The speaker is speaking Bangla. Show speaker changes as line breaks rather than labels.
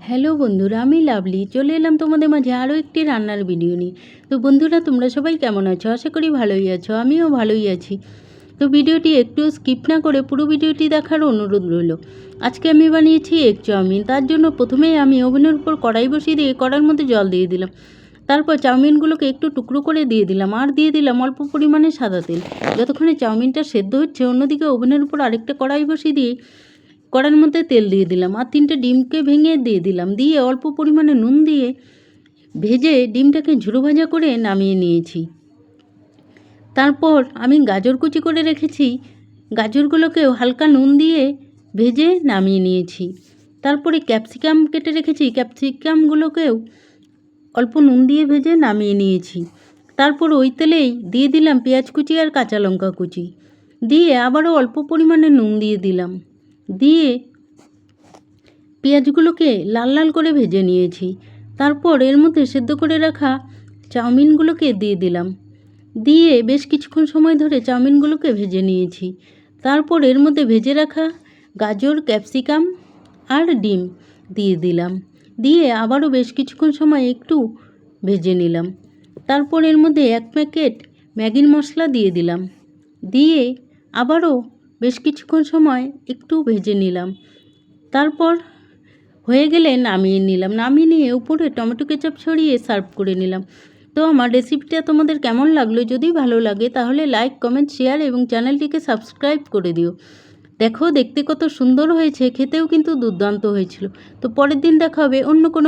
হ্যালো বন্ধুরা, আমি লাভলি চলে এলাম তোমাদের মাঝে আরও একটি রান্নার ভিডিও নিয়ে। তো বন্ধুরা, তোমরা সবাই কেমন আছো? আশা করি ভালোই আছো, আমিও ভালোই আছি। তো ভিডিওটি একটু স্কিপ না করে পুরো ভিডিওটি দেখার অনুরোধ রইল। আজকে আমি বানিয়েছি এগ চাউমিন। তার জন্য প্রথমেই আমি ওভেনের উপর কড়াই বসিয়ে দিয়ে কড়াইয়ের মধ্যে জল দিয়ে দিলাম। তারপর চাউমিনগুলোকে একটু টুকরো করে দিয়ে দিলাম, আর দিয়ে দিলাম অল্প পরিমাণে সাদা তেল। যতক্ষণে চাউমিনটা সেদ্ধ হচ্ছে, অন্যদিকে ওভেনের উপর আরেকটা কড়াই বসিয়ে দিয়ে কড়াইয়ের মধ্যে তেল দিয়ে দিলাম, আর 3টে ডিমকে ভেঙে দিয়ে দিলাম। দিয়ে অল্প পরিমাণে নুন দিয়ে ভেজে ডিমটাকে ঝুরো ভাজা করে নামিয়ে নিয়েছি। তারপর আমি গাজর কুচি করে রেখেছি, গাজরগুলোকেও হালকা নুন দিয়ে ভেজে নামিয়ে নিয়েছি। তারপরে ক্যাপসিকাম কেটে রেখেছি, ক্যাপসিকামগুলোকেও অল্প নুন দিয়ে ভেজে নামিয়ে নিয়েছি। তারপর ওই তেলেই দিয়ে দিলাম পেঁয়াজ কুচি আর কাঁচা লঙ্কা কুচি, দিয়ে আবারও অল্প পরিমাণে নুন দিয়ে দিলাম। দিয়ে পেঁয়াজগুলোকে লাল লাল করে ভেজে নিয়েছি। তারপর এর মধ্যে সেদ্ধ করে রাখা চাউমিনগুলোকে দিয়ে দিলাম। দিয়ে বেশ কিছুক্ষণ সময় ধরে চাউমিনগুলোকে ভেজে নিয়েছি। তারপর এর মধ্যে ভেজে রাখা গাজর, ক্যাপসিকাম আর ডিম দিয়ে দিলাম। দিয়ে আবারও বেশ কিছুক্ষণ সময় একটু ভেজে নিলাম। তারপর এর মধ্যে 1 প্যাকেট ম্যাগির মশলা দিয়ে দিলাম। দিয়ে আবারও বেশ কিছুক্ষণ সময় একটু ভেজে নিলাম। তারপর হয়ে গেলে নামিয়ে নিলাম। নামিয়ে নিয়ে উপরে টমেটো কেচাপ ছড়িয়ে সার্ভ করে নিলাম। তো আমার রেসিপিটা তোমাদের কেমন লাগলো? যদি ভালো লাগে তাহলে লাইক, কমেন্ট, শেয়ার এবং চ্যানেলটিকে সাবস্ক্রাইব করে দিও। দেখো দেখতে কত সুন্দর হয়েছে, খেতেও কিন্তু দুর্দান্ত হয়েছিল। তো পরের দিন দেখা হবে অন্য কোনো